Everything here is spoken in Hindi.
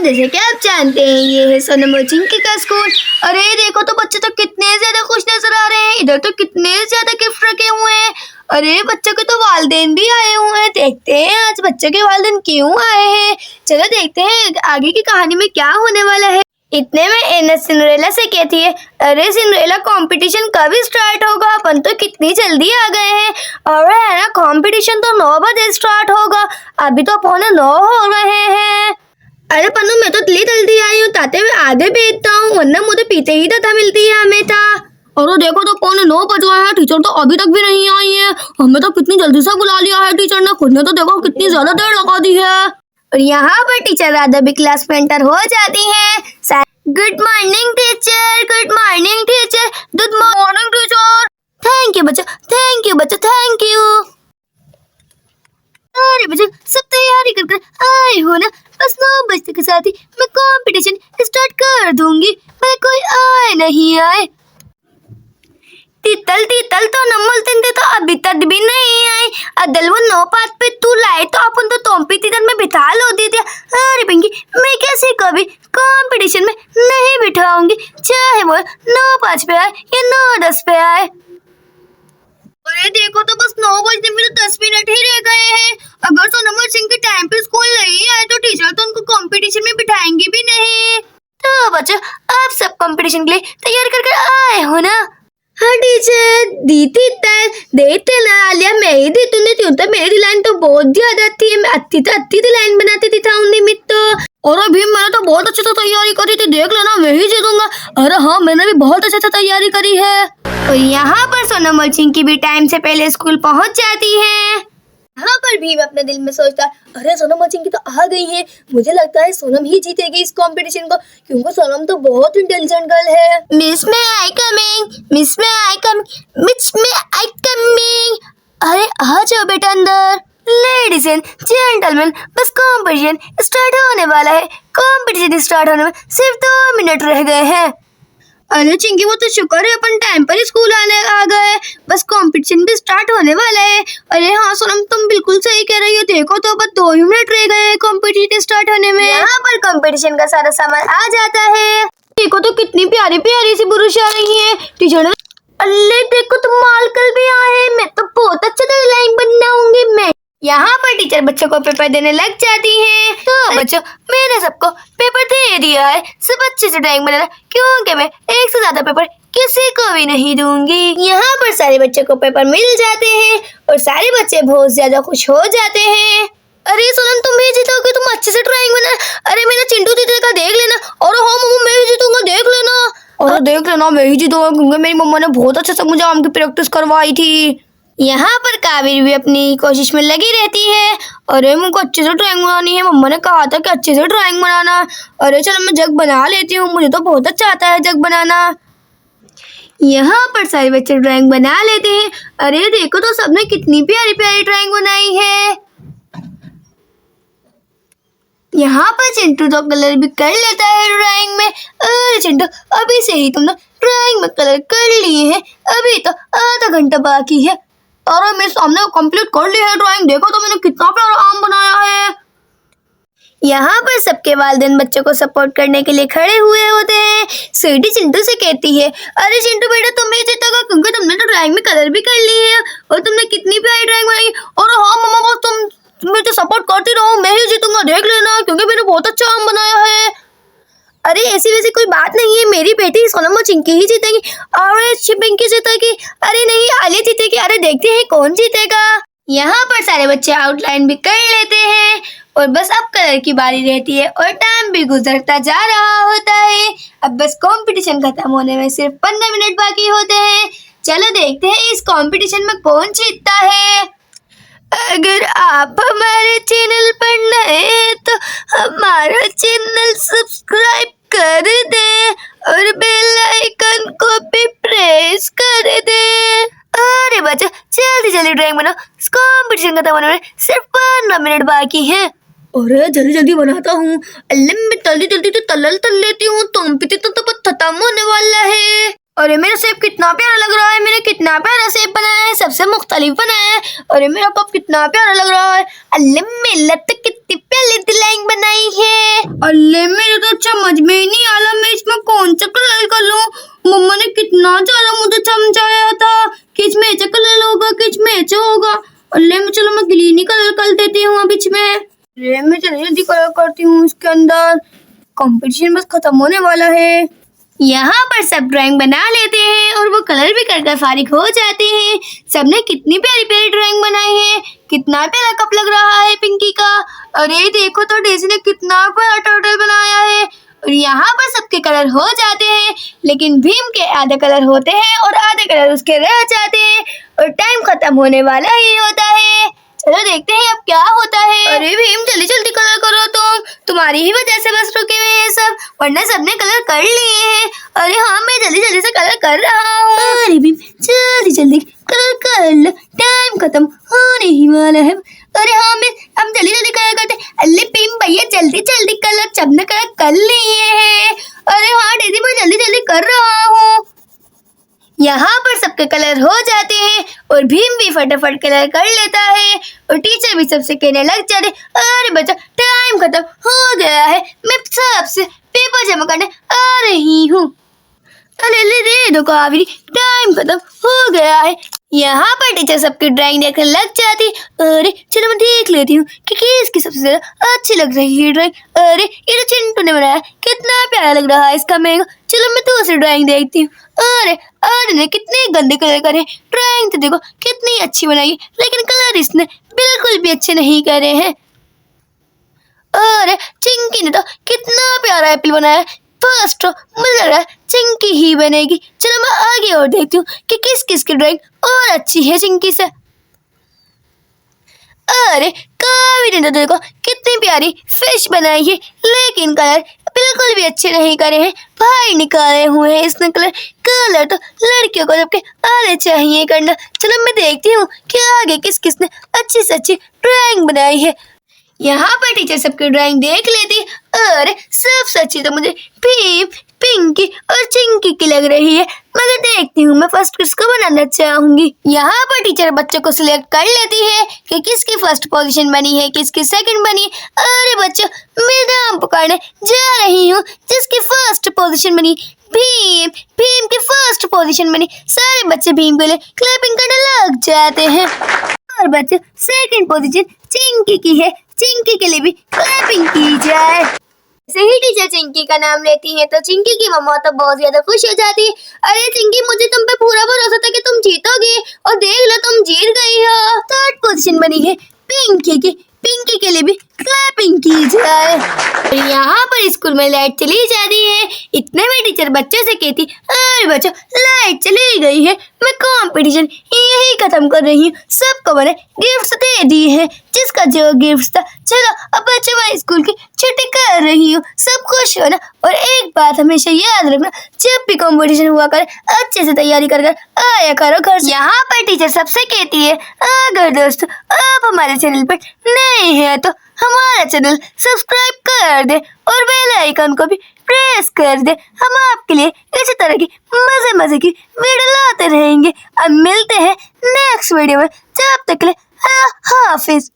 जैसे कि आप जानते हैं ये है सोनम और चिंकी का स्कूल। अरे देखो तो बच्चे तो कितने ज्यादा खुश नजर आ रहे हैं। इधर तो कितने ज्यादा गिफ्ट रखे हुए हैं। अरे बच्चों के तो वालिदैन भी आए हुए हैं। देखते हैं आज बच्चों के वालिदैन क्यों आए हैं। चलो देखते हैं आगे की कहानी में क्या होने वाला है। इतने में एना सिंड्रेला से कहती है, अरे सिंड्रेला कंपटीशन कब स्टार्ट होगा? अपन तो कितनी जल्दी आ गए हैं। अरे है ना, कंपटीशन तो 9 बजे स्टार्ट होगा, अभी तो 8:45 हो रहे हैं। अरे पन्नू मैं तो इतनी जल्दी आई हूँ ताते मैं आगे भेजता हूँ, वरना मुझे पीते ही था मिलती है हमें था। अरे देखो तो 8:45 बज गए हैं, टीचर तो अभी तक भी नहीं आई है। हमें तो कितनी जल्दी से बुला लिया है टीचर ने, खुद ने तो देखो कितनी ज्यादा देर लगा दी है। और यहाँ पर टीचर राधा भी क्लास में एंटर हो जाती है। Good morning teacher, good morning teacher, good morning teacher. Thank you बच्चा, थैंक यू बच्चा, थैंक यू। अरे बच्चा सब तैयारी कर आए हो ना? बस 9 बजने के साथ ही मैं कंपटीशन स्टार्ट कर दूंगी, मैं कोई आए नहीं आए। तितल तितल तो नमल तिंदे तो अभी तक भी नहीं आई। अदल वो 9 पात पे तू लाए तो अपन तो तोम्पी तितल में बिठा लो दी दिया। अरे पिंकी मैं कैसे कभी कंपटीशन में नहीं बिठाऊंगी, चाहे वो 9:05 पे आए या 9:10 पे आए। अरे देखो तो बस 9 बजने में तो 10 मिनट ही रह गए हैं। अगर सोनम और सिंह के टाइम पे स्कूल नहीं आए तो टीचर तो उनको कंपटीशन में बिठाएंगे भी नहीं। तो बच्चों आप सब कंपटीशन के लिए तैयार कर आए हो ना? हाँ टीचर दी थी देते ना आलिया, मैं ही दी तूने क्यों? तो मेरी लाइन तो बहुत ज्यादा थी, मैं अत्ती लाइन बनाती थी था में तो। और अभी मैंने तो बहुत अच्छे से तैयारी करी थी, देख लेना मैं ही जीतूंगा। अरे हाँ मैंने भी बहुत अच्छे से तैयारी करी है। और यहाँ पर सोनम और चिंकी भी टाइम से पहले स्कूल पहुँच जाती है। यहाँ पर भीम अपने दिल में सोचता है, अरे सोनम और चिंकी तो आ गई है, मुझे लगता है सोनम ही जीतेगी इस कंपटीशन को, क्योंकि सोनम तो बहुत इंटेलिजेंट गर्ल है। मिस में आई कमिंग, मिस में आई कमिंग, मिस में आई कमिंग। अरे आ जाओ बेटा अंदर। लेडीज एंड जेंटलमैन बस कंपटीशन स्टार्ट होने वाला है। कंपटीशन स्टार्ट होने में सिर्फ 2 मिनट रह गए हैं। अरे चिंकी वो तो शुक्र है अपन टाइम पर स्कूल आने आ गए, बस कंपटीशन भी स्टार्ट होने वाला है। अरे हाँ सोनम तुम बिल्कुल सही कह रही हो, देखो तो बस 2 मिनट रह गए हैं कंपटीशन स्टार्ट होने में। यहाँ पर कंपटीशन का सारा सामान आ जाता है। देखो तो कितनी प्यारी प्यारी सी बुरुश आ रही है। टीचर ने अल्ले देखो तो मालकल भी आए, मैं तो बहुत अच्छा डिजाइन बनाऊंगी मैं। यहाँ पर टीचर बच्चों को पेपर देने लग जाती है। तो बच्चों मैंने सबको पेपर दे दिया है, सब अच्छे से ड्राइंग बनाना, क्योंकि मैं एक से ज्यादा पेपर किसी को भी नहीं दूंगी। यहाँ पर सारे बच्चों को पेपर मिल जाते हैं और सारे बच्चे बहुत ज्यादा खुश हो जाते हैं। अरे सोनम तुम ही जीतोगे, तुम अच्छे से ड्राइंग बना। अरे मेरा चिंटू जीतेगा देख लेना। और हाँ मम्मा मैं ही जीतूंगा देख लेना। और देख लेना मैं ही जीतूंगा, क्योंकि मेरी मम्मा ने बहुत अच्छे से मुझे आम की प्रैक्टिस करवाई थी। यहाँ पर काबिर भी अपनी कोशिश में लगी रहती है। अरे मुझको अच्छे से ड्राइंग बनानी है, मम्मा ने कहा था कि अच्छे से ड्राइंग बनाना। अरे चलो मैं जग बना लेती हूँ, मुझे तो बहुत अच्छा आता है जग बनाना। यहाँ पर सारे बच्चे ड्राइंग बना लेते हैं। अरे देखो तो सबने कितनी प्यारी प्यारी ड्राइंग बनाई है। यहाँ पर चिंटू तो कलर भी कर लेता है ड्राइंग में। अरे चिंटू अभी से ही तुमने ड्राइंग में कलर कर लिए हैं, अभी तो आधा घंटा बाकी है। और मेरे सामने कंप्लीट कर ली है ड्राइंग, देखो तो मैंने कितना प्यारा आम बनाया है। यहाँ पर सबके वालिदैन बच्चों को सपोर्ट करने के लिए खड़े हुए होते हैं। स्वीटी चिंटू से कहती है, अरे चिंटू बेटा तुम ही जीतोगे, क्योंकि तुमने तो ड्राइंग में कलर भी कर ली है और तुमने कितनी प्यारी ड्राइंग बनाई। और हाँ मम्मा बस तुम मुझे सपोर्ट करती रहो, मैं ही जीतूंगा देख लेना, क्योंकि मैंने बहुत अच्छा आम बनाया है। अरे ऐसी वैसी कोई बात नहीं है, मेरी बेटी सोनम और चिंकी ही जीतेगी। अरे पिंकी जीतेगी, अरे नहीं आलिया जीतेगी। अरे देखते हैं कौन जीतेगा। यहाँ पर सारे बच्चे आउटलाइन भी कर लेते हैं और बस अब कलर की बारी रहती है और टाइम भी गुजरता जा रहा होता है। अब बस कंपटीशन खत्म होने में सिर्फ 15 मिनट बाकी होते हैं। चलो देखते हैं इस कंपटीशन में कौन जीतता है। अगर आप हमारे चैनल पर नए हैं तो हमारा चैनल सब्सक्राइब कर दे और बेल आइकन को भी प्रेस कर दे। अरे बच्चों जल्दी जल्दी ड्राइंग बनाओ, कंपटीशन खत्म होने में सिर्फ 15 मिनट बाकी है। अरे जल्दी जल्दी बनाता हूँ, मैं जल्दी जल्दी तो तल लेती हूँ, तुम भी तो खत्म होने वाला है। अरे मेरा सेब कितना प्यारा लग रहा है, मैंने कितना प्यारा सेब बनाया है, सबसे मुख्तलिफ बनाया है। अरे मेरा कप कितना प्यारा लग रहा है। अल्ले मेला तो कितनी प्यारी डिजाइन बनाई है। अल्ले समझ में ही नहीं आ रहा मैं इसमें कौन सा कलर कर लूं। मम्मा ने कितना ज्यादा मुझे समझाया था कि इसमें ऐसा कलर होगा कि इसमें ऐसा होगा। अल्ले में चलो मैं ग्रीन ही कलर कर देती हूँ अब इसमें। अरे मैं जल्दी जल्दी कलर करती हूँ इसके अंदर। कंपटीशन बस खत्म होने वाला है। यहाँ पर सब ड्राइंग बना लेते हैं और वो कलर भी कर फारिग हो जाते हैं। सबने कितनी प्यारी प्यारी ड्राइंग बनाई है। कितना प्यारा कप लग रहा है पिंकी का। अरे देखो तो डेज़ी ने कितना प्यारा टर्टल बनाया है। और यहाँ पर सबके कलर हो जाते हैं, लेकिन भीम के आधे कलर होते हैं और आधे कलर उसके रह जाते हैं और टाइम खत्म होने वाला ही होता है। चलो देखते हैं अब क्या होता है। अरे भीम जल्दी जल्दी कलर करो, तुम्हारी ही वजह से बस रुके हुए हैं सब, वरना सबने कलर कर लिए हैं। अरे हाँ मैं जल्दी जल्दी से कलर कर रहा हूँ। अरे भीम जल्दी जल्दी कलर कर लो, टाइम खत्म होने ही वाला है। अरे हाँ मैं हम जल्दी जल्दी कलर करते। अरे भीम भैया जल्दी जल्दी कलर, सबने कलर कर लिए हैं। अरे हाँ डेज़ी मैं जल्दी जल्दी कर रहा हूँ। यहाँ पर सबके कलर हो जाते हैं और भीम भी फटाफट कलर कर लेता है और टीचर भी सबसे कहने लग जाते, अरे बच्चा टाइम खत्म हो गया है, मैं सबसे पेपर जमा करने आ रही हूँ। अरे ले दे दो कावेरी, टाइम खत्म हो गया है। यहाँ पर टीचर सबकी ड्राइंग देखने लग जाती। अरे चलो मैं देख लेती हूँ कि किसकी सबसे ज्यादा अच्छी लग रही है ड्राइंग। अरे ये तो चिंटू ने बनाया, कितना प्यारा लग रहा है इसका मेघ। चलो मैं दूसरी ड्राइंग देखती हूँ। अरे ने कितने गंदे कलर करे। ड्राइंग तो देखो कितनी अच्छी बनाई है, लेकिन कलर इसने बिल्कुल भी अच्छे नहीं करे हैं। अरे चिंकी ने तो कितना प्यारा एप्पल बनाया है। फर्स्ट मुझे लग रहा है चिंकी ही बनेगी। चलो मैं आगे और देखती हूँ कि किस किस की ड्राइंग और अच्छी है चिंकी से। अरे कावेरी ने तो देखो कितनी प्यारी फिश बनाई है, लेकिन कलर बिल्कुल भी अच्छे नहीं करे हैं। भाई निकाले हुए हैं इसने कलर। कलर तो लड़कियों को सबके आने चाहिए करना। चलो मैं देखती हूँ कि आगे किस किसने अच्छी से अच्छी ड्राइंग बनाई है। यहाँ पर टीचर सबकी ड्राइंग देख लेती। अरे सबसे अच्छी तो मुझे भीम, पिंकी और चिंकी की लग रही है। मगर देखती हूँ मैं फर्स्ट किसको बनाना चाहूंगी। यहाँ पर टीचर बच्चों को सिलेक्ट कर लेती है कि किसकी फर्स्ट पोजीशन बनी है, किसकी सेकंड बनी। अरे बच्चों मैं नाम पुकारने जा रही हूँ। जिसकी फर्स्ट पोजीशन बनी भीम, भीम की फर्स्ट पोजीशन बनी। सारे बच्चे भीम के लिए क्लैपिंग करने लग जाते हैं और बच्चे सेकंड पोजीशन चिंकी की है, चिंकी के लिए भी क्लैपिंग की जाए। सही टीचर चिंकी का नाम लेती है तो चिंकी की मम्मा तो बहुत ज्यादा खुश हो जाती है। अरे चिंकी मुझे तुम पे पूरा भरोसा था कि तुम जीतोगे और देख लो तुम जीत गई हो। थर्ड पोजीशन बनी है पिंकी की, पिंकी के लिए भी क्लैपिंग की जाए। और यहाँ पर स्कूल में लाइट चली जाती है। इतने में टीचर बच्चों से कहती, अरे बच्चों लाइट चली गई है, मैं कंपटीशन यही खत्म कर रही हूँ। सबको मैंने गिफ्ट्स दे दिए हैं, जिसका जो गिफ्ट था। चलो अब बच्चों मैं स्कूल की छुट्टी कर रही हूँ। सब खुश हो ना। और एक बात हमेशा याद रखना, जब भी कंपटीशन हुआ करे अच्छे से तैयारी कर आया करो घर से। यहाँ पर टीचर सबसे कहती है, अगर दोस्तों आप हमारे चैनल पर नए हैं तो हमारा चैनल सब्सक्राइब कर दे और बेल आइकन को भी प्रेस कर दे। हम आपके लिए इसी तरह की मजे की वीडियो लाते रहेंगे। अब मिलते हैं नेक्स्ट वीडियो में। जब तक के लिए हाफिज।